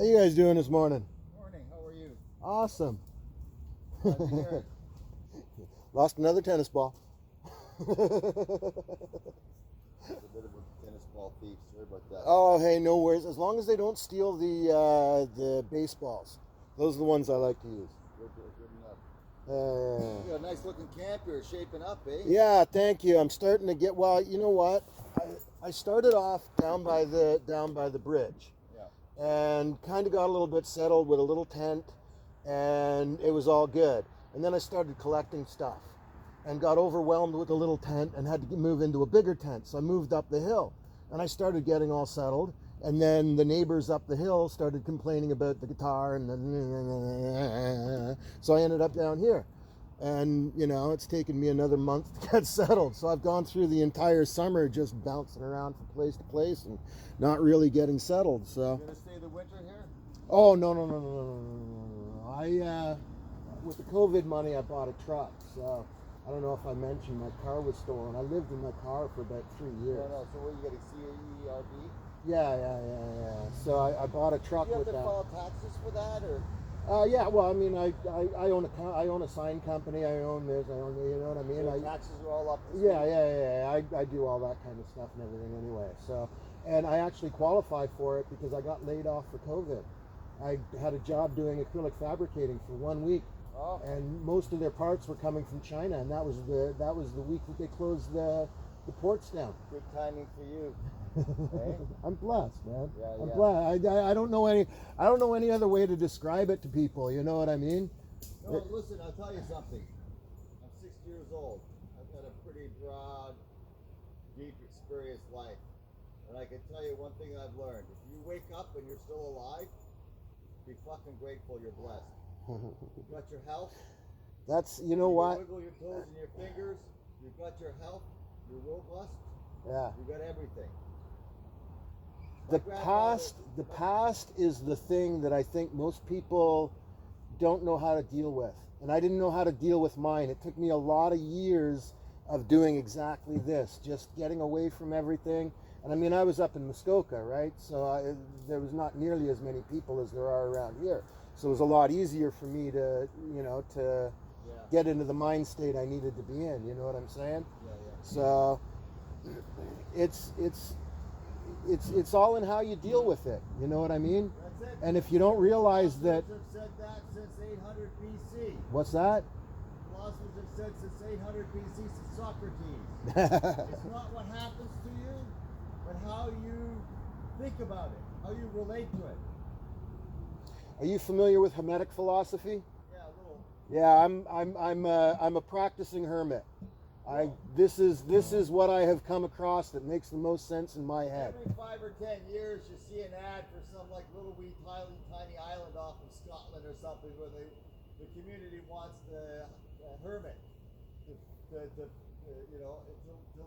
How you guys doing this morning? Morning, how are you? Awesome. Glad to hear it. Lost another tennis ball. It's a bit of a tennis ball thief, sorry about that. Oh, hey, no worries. As long as they don't steal the baseballs. Those are the ones I like to use. Good enough. You got a nice looking camp here, shaping up, eh? Yeah, thank you. I'm starting to get, well, you know what? I started off down by the bridge. Yeah. And kind of got a little bit settled with a little tent, and it was all good. And then I started collecting stuff and got overwhelmed with the little tent and had to move into a bigger tent. So I moved up the hill and I started getting all settled. And then the neighbors up the hill started complaining about the guitar, and so I ended up down here. And, you know, it's taken me another month to get settled. So I've gone through the entire summer just bouncing around from place to place and not really getting settled. So. You gonna stay the winter here? Oh, no. With the COVID money, I bought a truck. So I don't know if I mentioned my car was stolen. I lived in my car for about 3 years. No. So what, you got a CAERB? Yeah. So I bought a truck Do you have with to that. file taxes for that, or? Yeah, well, I mean, I own a sign company. I own this. I own, you know what I mean. Your taxes are all up. Yeah. I do all that kind of stuff and everything anyway. So, and I actually qualified for it because I got laid off for COVID. I had a job doing acrylic fabricating for 1 week, and most of their parts were coming from China, and that was the week that they closed the ports down. Good timing for you. I'm blessed, man. Yeah, I'm yeah. blessed. I don't know any other way to describe it to people. You know what I mean? No, listen, I'll tell you something. I'm 60 years old. I've got a pretty broad, deep experience life. And I can tell you one thing I've learned. If you wake up and you're still alive, be fucking grateful you're blessed. You've got your health. That's, you know what? You wiggle your toes and your fingers. You've got your health. You're robust. Yeah. You've got everything. The past is the thing that I think most people don't know how to deal with. And I didn't know how to deal with mine. It took me a lot of years of doing exactly this, just getting away from everything. And I mean, I was up in Muskoka, right? So there was not nearly as many people as there are around here. So it was a lot easier for me to, get into the mind state I needed to be in. You know what I'm saying? Yeah. So it's all in how you deal with it. You know what I mean? That's it. And if you don't realize that, Philosophers have said that since 800 BC. what's that? Philosophers have said since 800 BC since Socrates. It's not what happens to you, but how you think about it, how you relate to it. Are you familiar with Hermetic philosophy? Yeah, a little. Yeah, I'm a practicing hermit. This is what I have come across that makes the most sense in my head. Every 5 or 10 years, you see an ad for some like little wee tiny island off of Scotland or something where the community wants the hermit to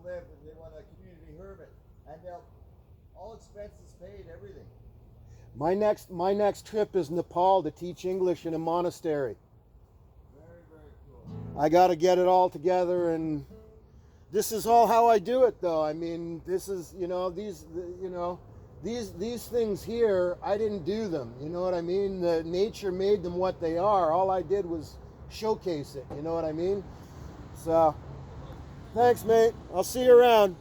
live, and they want a community hermit, and they'll all expenses paid, everything. My next trip is Nepal to teach English in a monastery. Very, very cool. I got to get it all together, and this is all how I do it, though. I mean, this is, these things here, I didn't do them. You know what I mean? The nature made them what they are. All I did was showcase it. You know what I mean? So, thanks, mate. I'll see you around.